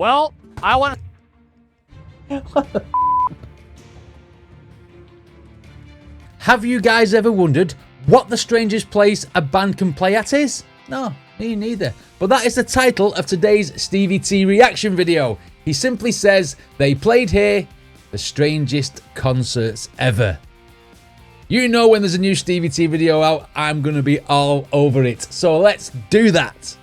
Well, I want to... Have you guys ever wondered what the strangest place a band can play at is? No, me neither. But that is the title of today's Stevie T reaction video. He simply says they played here, the strangest concerts ever. You know when there's a new Stevie T video out, I'm going to be all over it. So let's do that.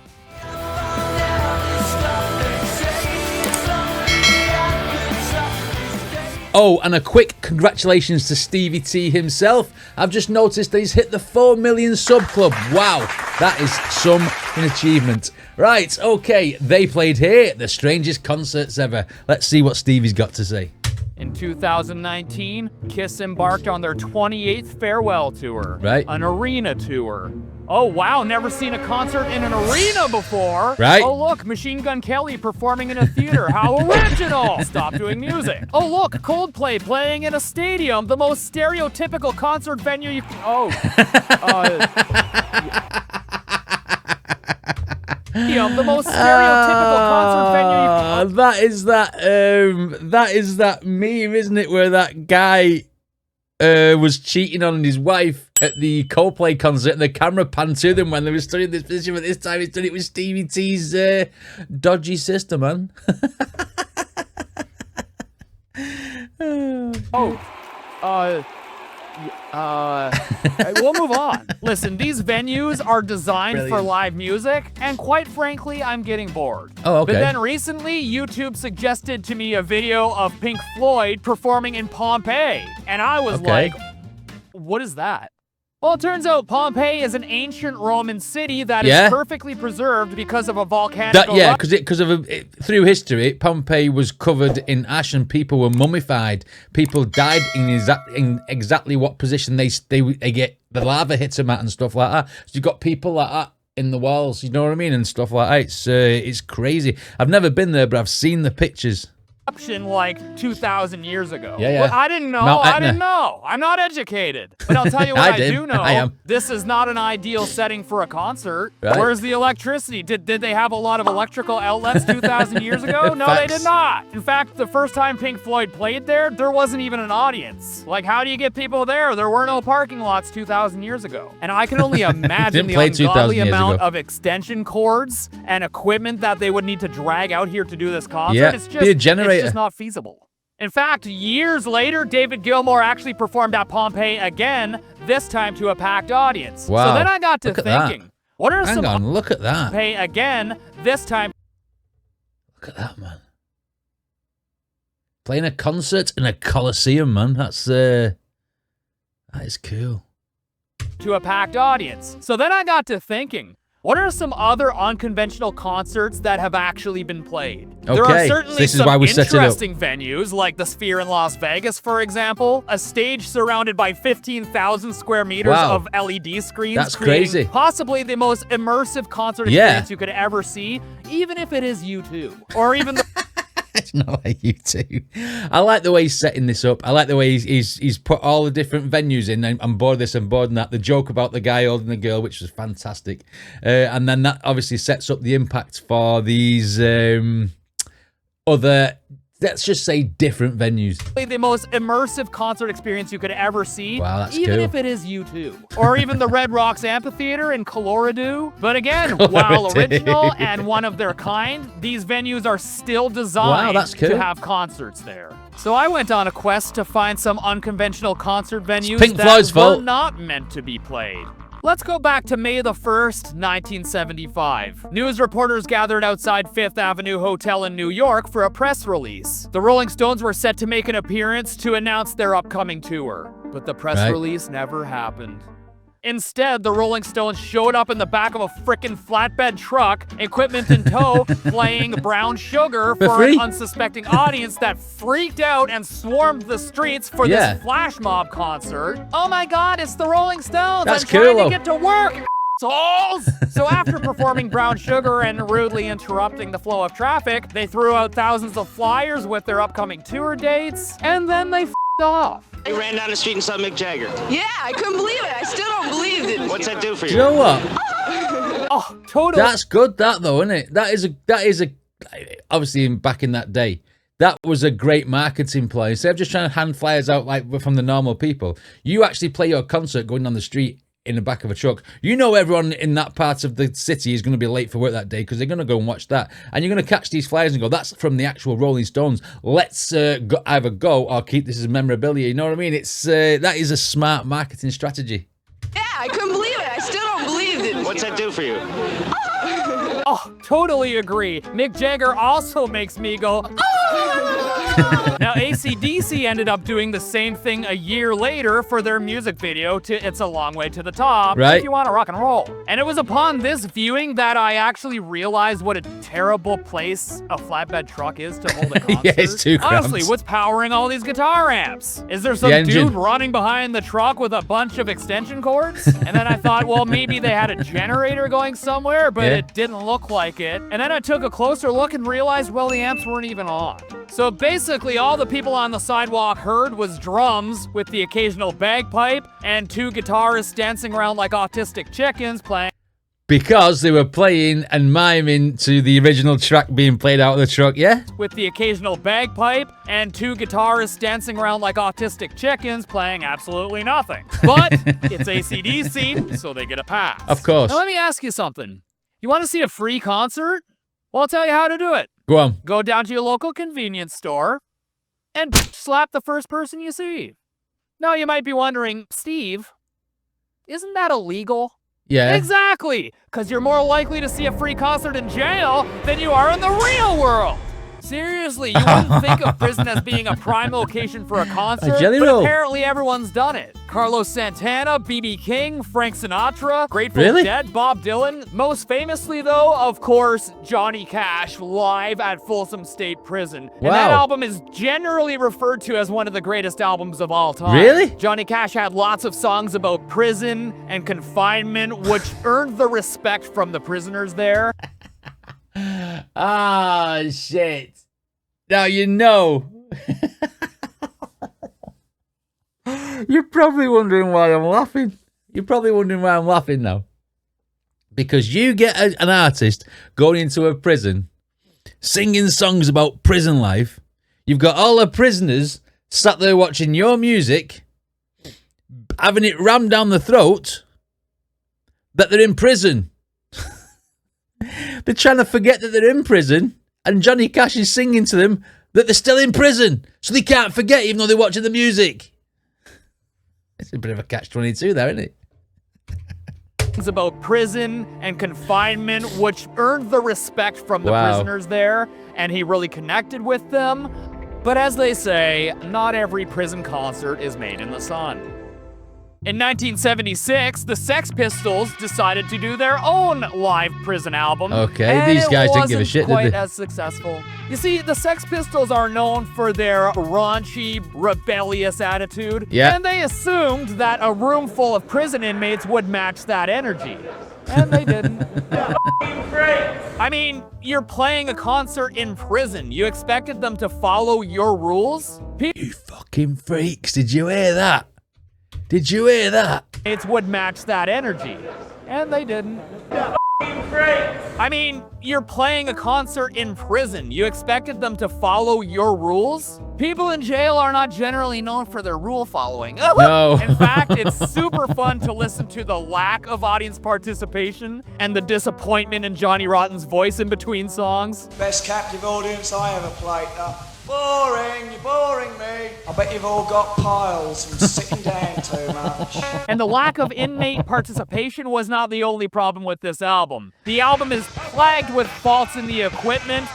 Oh, and a quick congratulations to Stevie T himself. I've just noticed that he's hit the 4 million sub club. Wow, that is some achievement. Right, okay, they played here, the strangest concerts ever. Let's see what Stevie's got to say. In 2019, Kiss embarked on their 28th farewell tour. Right. An arena tour. Oh wow, never seen a concert in an arena before. Right. Oh look, Machine Gun Kelly performing in a theater. How original! Stop doing music. Oh look, Coldplay playing in a stadium. The most stereotypical concert venue you... Oh. The most stereotypical concert venue. That is that meme, isn't it? Where that guy was cheating on his wife at the Coldplay concert, and the camera panned to them when they were studying this position. But this time, he's done it with Stevie T's dodgy sister, man. We'll move on. Listen, these venues are designed for live music, and quite frankly, I'm getting bored. Oh, okay. But then recently, YouTube suggested to me a video of Pink Floyd performing in Pompeii, and I was like, what is that? Well, it turns out Pompeii is an ancient Roman city that is perfectly preserved because of a volcanic eruption. Through history, Pompeii was covered in ash and people were mummified. People died in exactly what position they get. The lava hits them at and stuff like that. So you've got people like that in the walls, you know what I mean, and stuff like that. It's crazy. I've never been there, but I've seen the pictures. Like 2,000 years ago. Yeah. Well, I didn't know. I'm not educated. But I'll tell you what I do know. I am. This is not an ideal setting for a concert. Right. Where's the electricity? Did they have a lot of electrical outlets 2,000 years ago? No, they did not. In fact, the first time Pink Floyd played there wasn't even an audience. Like, how do you get people there? There were no parking lots 2,000 years ago. And I can only imagine the ungodly amount of extension cords and equipment that they would need to drag out here to do this concert. Yeah, it's just not feasible. In fact, years later, David Gilmour actually performed at Pompeii again, this time to a packed audience. Wow. So then I got to thinking, what are some... Hang on, look at that. Pompeii again, this time... Look at that, man. Playing a concert in a coliseum, man. That is cool. To a packed audience. So then I got to thinking, what are some other unconventional concerts that have actually been played? Okay, there are certainly some interesting venues like the Sphere in Las Vegas, for example. A stage surrounded by 15,000 square meters of LED screens. That's crazy. Possibly the most immersive concert experience you could ever see, even if it is U2. Or even the... It's not like you two. I like the way he's setting this up. I like the way he's put all the different venues in. I'm bored this and bored that. The joke about the guy holding the girl, which was fantastic. And then that obviously sets up the impact for these other, let's just say, different venues. The most immersive concert experience you could ever see. Wow, that's even cool. if it is U2. Or even the Red Rocks Amphitheater in Colorado. But again, while original and one of their kind, these venues are still designed to have concerts there. So I went on a quest to find some unconventional concert venues that were not meant to be played. Let's go back to May the 1st, 1975. News reporters gathered outside Fifth Avenue Hotel in New York for a press release. The Rolling Stones were set to make an appearance to announce their upcoming tour, but the press release never happened. Instead, the Rolling Stones showed up in the back of a frickin' flatbed truck, equipment in tow, playing Brown Sugar for an unsuspecting audience that freaked out and swarmed the streets for this flash mob concert. Oh my god, it's the Rolling Stones! I'm trying to get to work! So after performing Brown Sugar and rudely interrupting the flow of traffic, they threw out thousands of flyers with their upcoming tour dates, and then they f***ed off. I ran down the street and saw Mick Jagger. Yeah, I couldn't believe it. I still don't believe it. What's that do for you? Do you know what? Oh, totally. That's good, that though, isn't it? That is obviously back in that day, that was a great marketing play. Instead of just trying to hand flyers out like from the normal people, you actually play your concert going down the street in the back of a truck. You know everyone in that part of the city is going to be late for work that day because they're going to go and watch that. And you're going to catch these flyers and go, that's from the actual Rolling Stones. Let's either go or keep this as memorabilia. You know what I mean? It's that is a smart marketing strategy. Yeah, I couldn't believe it. I still don't believe it. What's that do for you? Oh, totally agree. Mick Jagger also makes me go, oh! Now, AC/DC ended up doing the same thing a year later for their music video to It's a Long Way to the Top, right? If You Want to Rock and Roll. And it was upon this viewing that I actually realized what a terrible place a flatbed truck is to hold a concert. Yeah, it's too cramped. Honestly, what's powering all these guitar amps? Is there some dude running behind the truck with a bunch of extension cords? And then I thought, well, maybe they had a generator going somewhere, but it didn't look like it. And then I took a closer look and realized, well, the amps weren't even on. So basically, all the people on the sidewalk heard was drums with the occasional bagpipe and two guitarists dancing around like autistic chickens playing. Because they were playing and miming to the original track being played out of the truck, yeah? With the occasional bagpipe and two guitarists dancing around like autistic chickens playing absolutely nothing. But it's AC/DC, so they get a pass. Of course. Now let me ask you something. You want to see a free concert? Well, I'll tell you how to do it. Go on. Go down to your local convenience store and slap the first person you see. Now you might be wondering, Steve, isn't that illegal? Yeah. Exactly, because you're more likely to see a free concert in jail than you are in the real world. Seriously, you wouldn't think of prison as being a prime location for a concert, but apparently everyone's done it. Carlos Santana, B.B. King, Frank Sinatra, Grateful Dead, Bob Dylan. Most famously, though, of course, Johnny Cash live at Folsom State Prison. And that album is generally referred to as one of the greatest albums of all time. Really? Johnny Cash had lots of songs about prison and confinement, which earned the respect from the prisoners there. Ah, shit. Now you know. You're probably wondering why I'm laughing. You're probably wondering why I'm laughing now. Because you get an artist going into a prison, singing songs about prison life. You've got all the prisoners sat there watching your music, having it rammed down the throat that they're in prison. They're trying to forget that they're in prison, and Johnny Cash is singing to them that they're still in prison, so they can't forget even though they're watching the music. It's a bit of a catch-22 there, isn't it? It's about prison and confinement, which earned the respect from the prisoners there, and he really connected with them. But as they say, not every prison concert is made in the sun. In 1976, the Sex Pistols decided to do their own live prison album. Okay, these guys didn't give a shit, did they? It wasn't quite as successful. You see, the Sex Pistols are known for their raunchy, rebellious attitude. Yeah. And they assumed that a room full of prison inmates would match that energy. And they didn't. I mean, you're playing a concert in prison. You expected them to follow your rules? You fucking freaks, did you hear that? Did you hear that? It would match that energy. And they didn't. I mean, you're playing a concert in prison. You expected them to follow your rules? People in jail are not generally known for their rule following. No. In fact, it's super fun to listen to the lack of audience participation and the disappointment in Johnny Rotten's voice in between songs. Best captive audience I ever played. Boring, you're boring me. I bet you've all got piles from sitting down too much. And the lack of inmate participation was not the only problem with this album. The album is plagued with faults in the equipment.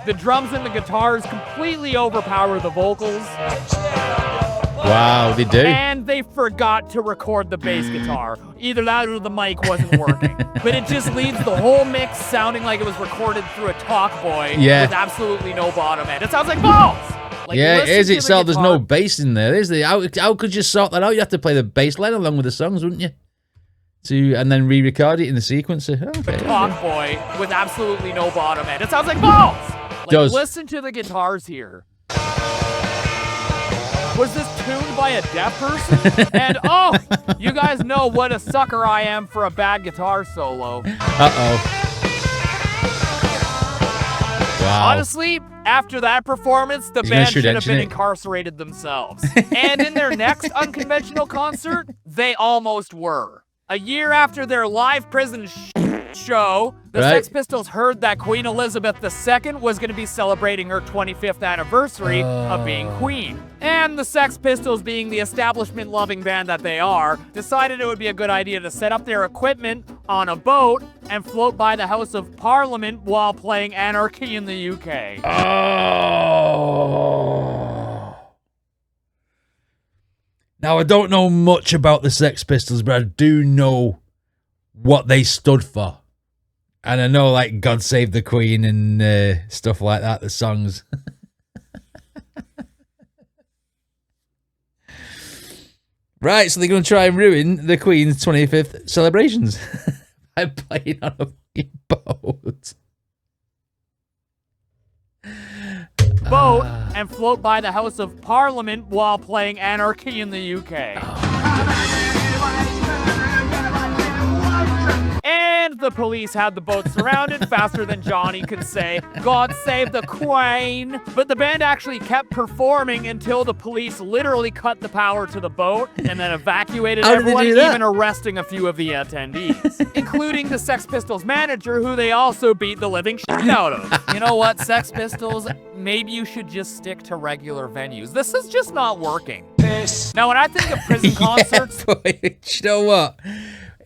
The drums and the guitars completely overpower the vocals. Wow, they do. And they forgot to record the bass guitar. Either that or the mic wasn't working. But it just leaves the whole mix sounding like it was recorded through a Talkboy with absolutely no bottom end. It sounds like balls! Like, yeah, it is itself. There's no bass in there, is there? How could you sort that out? You have to play the bass line along with the songs, wouldn't you? And then re-record it in the sequencer. Okay. Talkboy with absolutely no bottom end. It sounds like balls! Like, listen to the guitars here. Was this tuned by a deaf person? And oh, you guys know what a sucker I am for a bad guitar solo. Uh-oh. Wow. Honestly, after that performance, the band should have been incarcerated themselves. And in their next unconventional concert, they almost were. A year after their live prison show, the Sex Pistols heard that Queen Elizabeth II was going to be celebrating her 25th anniversary of being queen. And the Sex Pistols, being the establishment-loving band that they are, decided it would be a good idea to set up their equipment on a boat and float by the House of Parliament while playing Anarchy in the UK. Oh. Now, I don't know much about the Sex Pistols, but I do know what they stood for. And I know, like, God Save the Queen and stuff like that, the songs. Right, so they're going to try and ruin the Queen's 25th celebrations by playing on a fucking boat. And float by the House of Parliament while playing Anarchy in the UK. And the police had the boat surrounded faster than Johnny could say, "God save the Queen." But the band actually kept performing until the police literally cut the power to the boat and then evacuated everyone, even arresting a few of the attendees, including the Sex Pistols manager, who they also beat the living shit out of. You know what, Sex Pistols? Maybe you should just stick to regular venues. This is just not working. Now, when I think of prison concerts... You know what?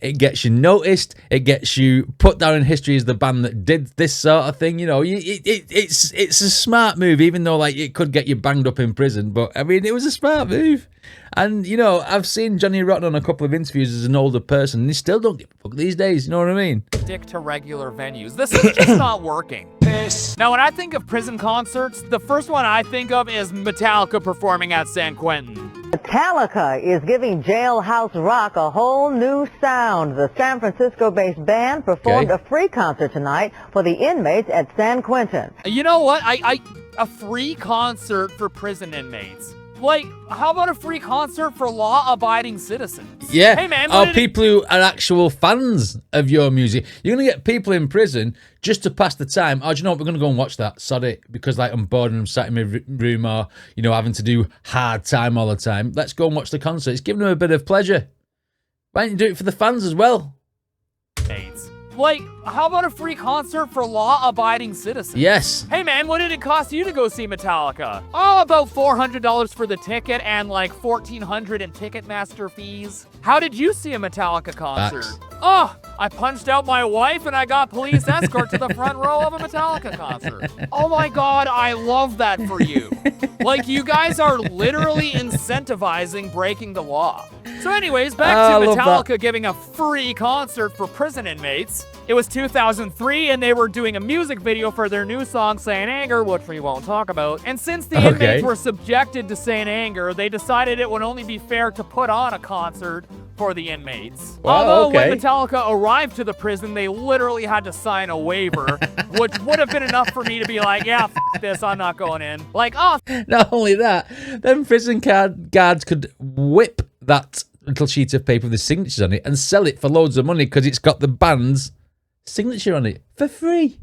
It gets you noticed. It gets you put down in history as the band that did this sort of thing. You know, it's a smart move, even though like it could get you banged up in prison. But I mean, it was a smart move. And you know, I've seen Johnny Rotten on a couple of interviews as an older person, and he still don't give a fuck these days. You know what I mean? Stick to regular venues. This is just not working. Now, when I think of prison concerts, the first one I think of is Metallica performing at San Quentin. Metallica is giving jailhouse rock a whole new sound. The San Francisco-based band performed a free concert tonight for the inmates at San Quentin. You know what? A free concert for prison inmates. Like, how about a free concert for law-abiding citizens? Yeah. Hey, man. Or people who are actual fans of your music. You're going to get people in prison just to pass the time. Oh, do you know what? We're going to go and watch that. Sod it. Because, like, I'm bored and I'm sat in my room or, you know, having to do hard time all the time. Let's go and watch the concert. It's giving them a bit of pleasure. Why don't you do it for the fans as well? Like, how about a free concert for law-abiding citizens? Yes. Hey, man, what did it cost you to go see Metallica? Oh, about $400 for the ticket and like $1,400 in Ticketmaster fees. How did you see a Metallica concert? Facts. Oh, I punched out my wife and I got police escort to the front row of a Metallica concert. Oh my God, I love that for you. Like, you guys are literally incentivizing breaking the law. So anyways, back to Metallica giving a free concert for prison inmates. It was 2003 and they were doing a music video for their new song, Saint Anger, which we won't talk about. And since the inmates were subjected to Saint Anger, they decided it would only be fair to put on a concert for the inmates. Although when Metallica arrived to the prison, they literally had to sign a waiver, which would have been enough for me to be like, yeah, f this, I'm not going in. Like, oh. Not only that, then prison guards could whip that little sheet of paper with the signatures on it and sell it for loads of money because it's got the band's signature on it for free.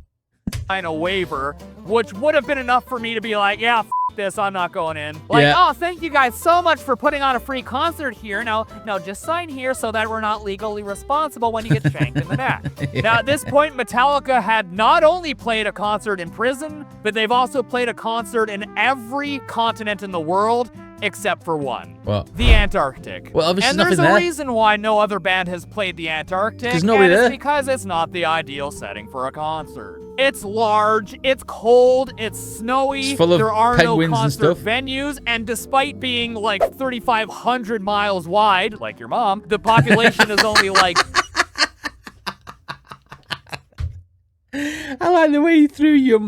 Sign a waiver, which would have been enough for me to be like, yeah, f this, I'm not going in. Like, oh, thank you guys so much for putting on a free concert here. Now just sign here so that we're not legally responsible when you get shanked in the neck. Now, at this point, Metallica had not only played a concert in prison, but they've also played a concert in every continent in the world except for one. What? The Antarctic. Well, obviously and nothing there's a there. reason why no other band has played the Antarctic. There's nobody there. It's because it's not the ideal setting for a concert. It's large, it's cold, it's snowy, it's full of there are no penguins concert and stuff. venues, and despite being like 3,500 miles wide, like your mom, the population is only like... I like the way you threw your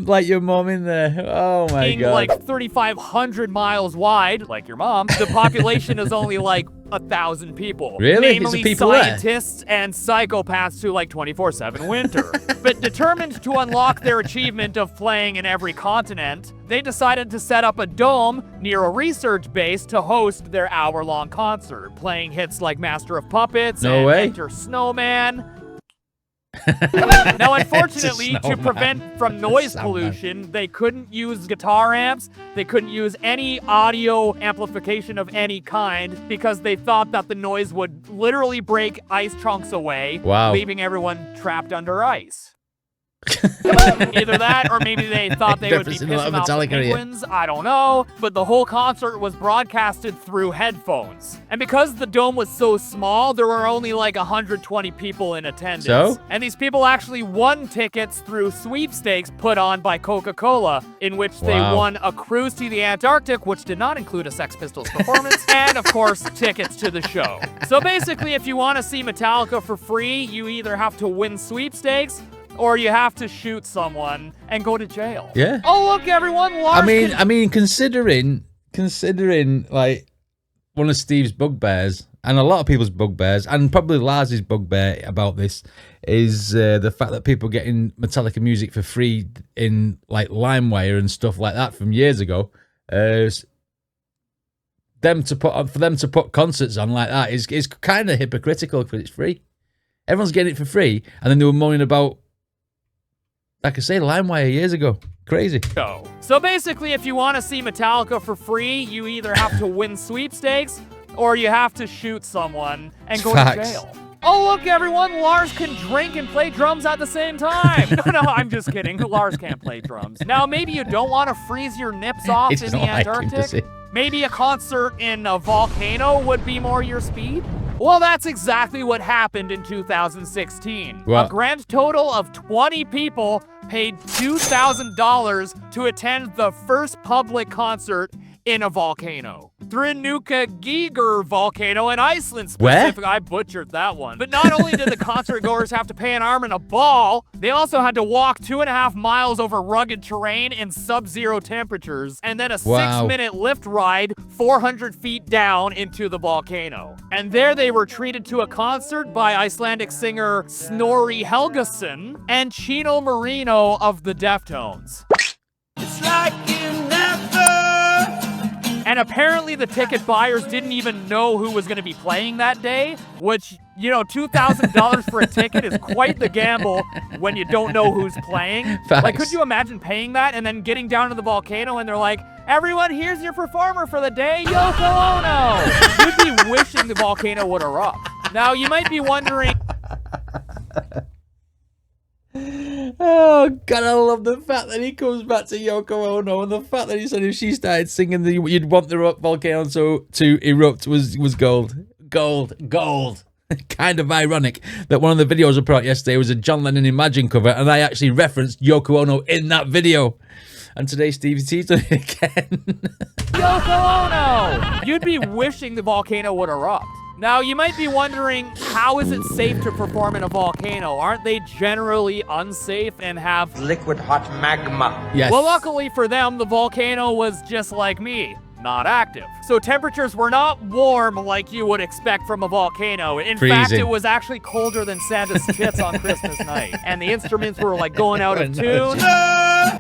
mom in there. Oh my God. Like 3,500 miles wide, like your mom, the population is only like 1,000 people. Really? Namely people scientists and psychopaths who like 24/7 winter. But determined to unlock their achievement of playing in every continent, they decided to set up a dome near a research base to host their hour-long concert, playing hits like Master of Puppets and Enter Snowman. Now, unfortunately, to prevent from noise pollution, they couldn't use guitar amps. They couldn't use any audio amplification of any kind because they thought that the noise would literally break ice chunks away, leaving everyone trapped under ice. Either that, or maybe they thought they would be pissing off the penguins. I don't know. But the whole concert was broadcasted through headphones. And because the dome was so small, there were only like 120 people in attendance. And these people actually won tickets through sweepstakes put on by Coca-Cola, in which they won a cruise to the Antarctic, which did not include a Sex Pistols performance, and of course, tickets to the show. So basically, if you want to see Metallica for free, you either have to win sweepstakes, or you have to shoot someone and go to jail. Yeah. Oh, look, everyone. I mean, considering like one of Steve's bugbears, and a lot of people's bugbears, and probably Lars's bugbear about this, is the fact that people getting Metallica music for free in like LimeWire and stuff like that from years ago. For them to put concerts on like that is kind of hypocritical because it's free. Everyone's getting it for free, and then they were moaning about, like I say, LimeWire years ago. Crazy. So basically, if you want to see Metallica for free, you either have to win sweepstakes, or you have to shoot someone and go to jail. Oh, look, everyone, Lars can drink and play drums at the same time. No, I'm just kidding. Lars can't play drums. Now, maybe you don't want to freeze your nips off in the Antarctic. Maybe a concert in a volcano would be more your speed? Well, that's exactly what happened in 2016. A grand total of 20 people paid $2,000 to attend the first public concert in a volcano. Þrýnukagigur volcano in Iceland specifically. I butchered that one. But not only did the concert goers have to pay an arm and a ball, they also had to walk 2.5 miles over rugged terrain in sub-zero temperatures, and then a 6-minute lift ride 400 feet down into the volcano. And there they were treated to a concert by Icelandic singer Snorri Helgason and Chino Marino of the Deftones. It's like you never. And apparently the ticket buyers didn't even know who was going to be playing that day, which, you know, $2,000 for a ticket is quite the gamble when you don't know who's playing. Like, could you imagine paying that and then getting down to the volcano and they're like, everyone, here's your performer for the day, Yoko Ono. You'd be wishing the volcano would erupt. Now, you might be wondering... Oh, God, I love the fact that he comes back to Yoko Ono, and the fact that he said if she started singing you'd want the volcano to erupt was gold. Gold. Kind of ironic that one of the videos I put out yesterday was a John Lennon Imagine cover, and I actually referenced Yoko Ono in that video. And today, Stevie T's done it again. Yoko Ono! You'd be wishing the volcano would erupt. Now, you might be wondering, how is it safe to perform in a volcano? Aren't they generally unsafe and have liquid hot magma? Yes. Well, luckily for them, the volcano was just like me, not active. So temperatures were not warm like you would expect from a volcano. In fact, it was actually colder than Santa's tits on Christmas night. And the instruments were like going out of tune.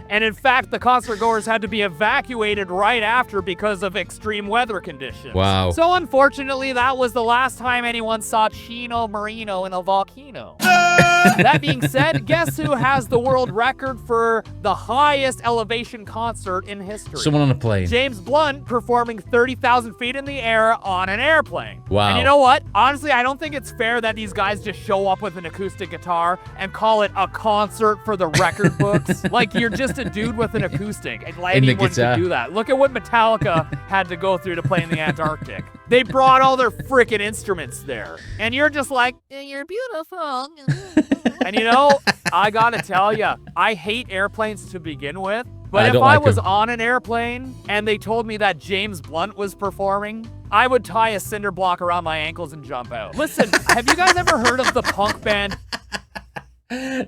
And in fact, the concert goers had to be evacuated right after because of extreme weather conditions. Wow. So unfortunately, that was the last time anyone saw Chino Marino in a volcano. That being said, guess who has the world record for the highest elevation concert in history? Someone on a plane. James Blunt performing 30,000 feet in the air on an airplane. Wow. And you know what? Honestly, I don't think it's fair that these guys just show up with an acoustic guitar and call it a concert for the record books. Like, you're just a dude with an acoustic. Anyone could do that. Look at what Metallica had to go through to play in the Antarctic. They brought all their freaking instruments there. And you're just like, you're beautiful. And you know, I gotta tell you, I hate airplanes to begin with. But if I was on an airplane and they told me that James Blunt was performing, I would tie a cinder block around my ankles and jump out. Listen, have you guys ever heard of the punk band?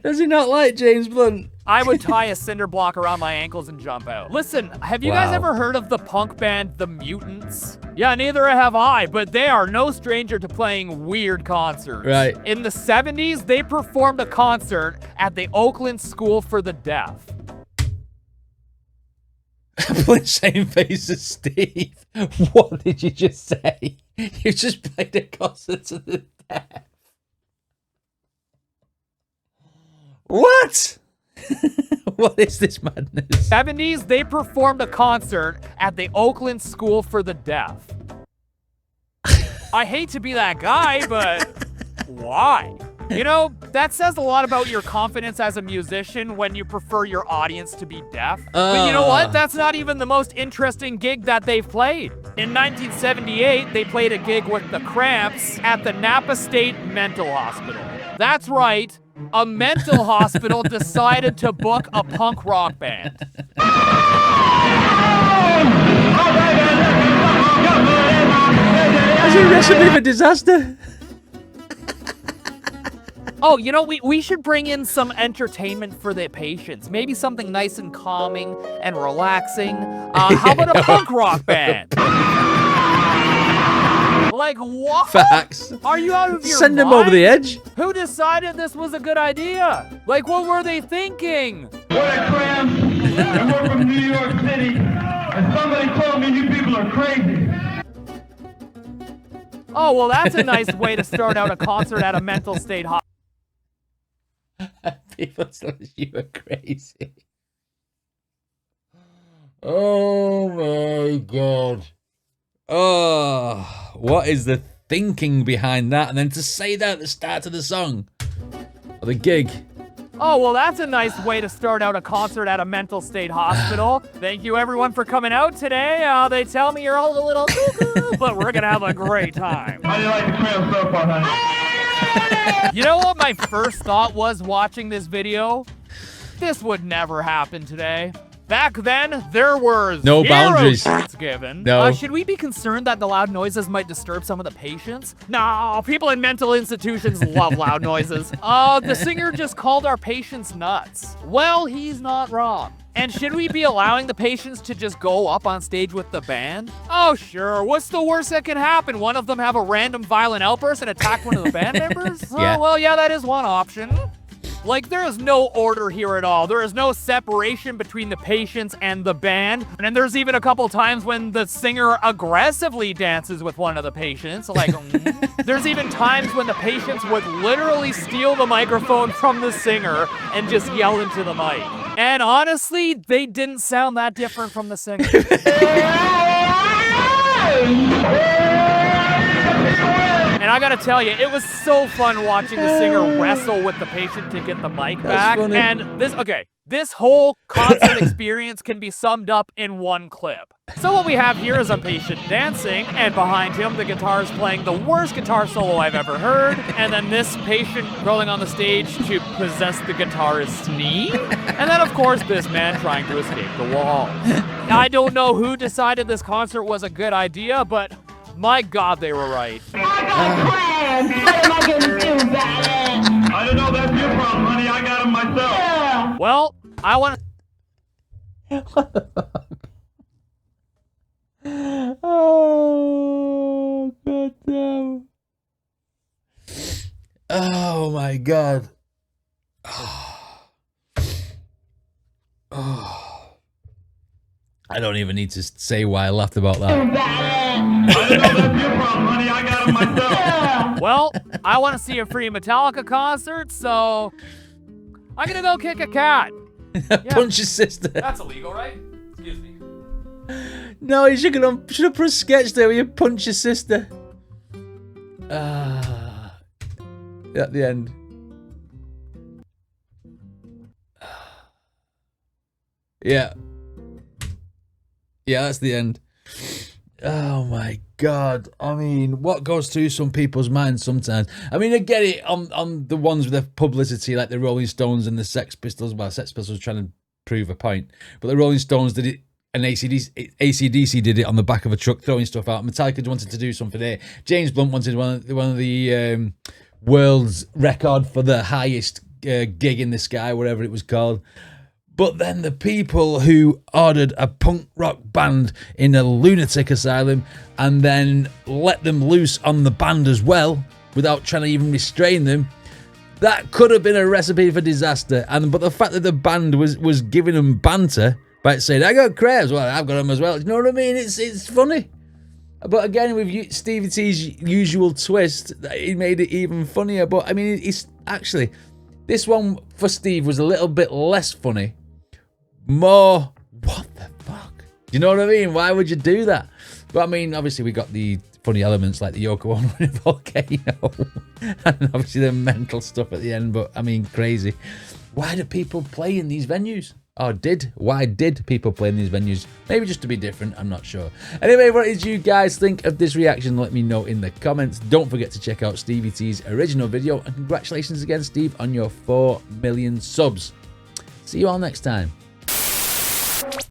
Does he not like James Blunt? I would tie a cinder block around my ankles and jump out. Listen, have you guys ever heard of the punk band The Mutants? Yeah, neither have I, but they are no stranger to playing weird concerts. Right. In the 70s, they performed a concert at the Oakland School for the Deaf. Same face as Steve. What did you just say? You just played a concert to the deaf. What? What is this madness? 70s, they performed a concert at the Oakland School for the Deaf. I hate to be that guy, but why? You know, that says a lot about your confidence as a musician when you prefer your audience to be deaf. But you know what? That's not even the most interesting gig that they've played. In 1978, they played a gig with the Cramps at the Napa State Mental Hospital. That's right, a mental hospital decided to book a punk rock band. That's a recipe for disaster. Oh, you know, we should bring in some entertainment for the patients. Maybe something nice and calming and relaxing. How about a punk rock band? Like, what? Facts. Are you out of your Send mind? them over the edge. Who decided this was a good idea? Like, what were they thinking? We're at Cramps, and we're from New York City, and somebody told me you people are crazy. Oh, well, that's a nice way to start out a concert at a mental state hospital. People thought you were crazy. Oh my god. Oh, what is the thinking behind that? And then to say that at the start of the song or the gig. Oh, well, that's a nice way to start out a concert at a mental state hospital. Thank you, everyone, for coming out today. They tell me you're all a little cuckoo, but we're gonna have a great time. How do you like the Cramps so far, honey? You know what my first thought was watching this video? This would never happen today. Back then, there were no zero boundaries shits given. No. Should we be concerned that the loud noises might disturb some of the patients? No, people in mental institutions love loud noises. The singer just called our patients nuts. Well, he's not wrong. And should we be allowing the patients to just go up on stage with the band? Oh, sure. What's the worst that can happen? One of them have a random violent outburst and attack one of the band members? Yeah. Oh, well, yeah, that is one option. Like, there is no order here at all. There is no separation between the patients and the band. And there's even a couple times when the singer aggressively dances with one of the patients. Like, there's even times when the patients would literally steal the microphone from the singer and just yell into the mic. And honestly, they didn't sound that different from the singer. And I gotta tell you, it was so fun watching the singer wrestle with the patient to get the mic back. Funny. And this whole concert experience can be summed up in one clip. So what we have here is a patient dancing, and behind him the guitar is playing the worst guitar solo I've ever heard, and then this patient rolling on the stage to possess the guitarist's knee, and then of course this man trying to escape the wall. I don't know who decided this concert was a good idea, but my God, they were right. I don't know, that's your problem, honey. I got him myself. Well, I want to... Oh, God damn. Oh, my God. Oh. I don't even need to say why I laughed about that. I don't know, that's your problem, honey. I got him myself. Well, I want to see a free Metallica concert, so I'm gonna go kick a cat. Punch his sister. That's illegal, right? Excuse me. No, you should have put a sketch there where you punch your sister. At the end. Yeah. Yeah, that's the end. Oh my God. I mean, what goes through some people's minds sometimes? I mean, I get it on the ones with the publicity, like the Rolling Stones and the Sex Pistols. Well, Sex Pistols trying to prove a point. But the Rolling Stones did it, and AC/DC did it on the back of a truck, throwing stuff out. Metallica wanted to do something there. James Blunt wanted one of the world's record for the highest gig in the sky, whatever it was called. But then the people who ordered a punk rock band in a lunatic asylum and then let them loose on the band as well without trying to even restrain them, that could have been a recipe for disaster. But the fact that the band was giving them banter by saying, I got crabs, well, I've got them as well. You know what I mean? It's funny. But again, with Stevie T's usual twist, it made it even funnier. But I mean, it's actually... This one for Steve was a little bit less funny. More, what the fuck? Do you know what I mean? Why would you do that? But I mean, obviously we got the funny elements like the Yoko Ono in a volcano. And obviously the mental stuff at the end, but I mean, crazy. Why do people play in these venues? Or why did people play in these venues? Maybe just to be different, I'm not sure. Anyway, what did you guys think of this reaction? Let me know in the comments. Don't forget to check out Stevie T's original video. And congratulations again, Steve, on your 4 million subs. See you all next time.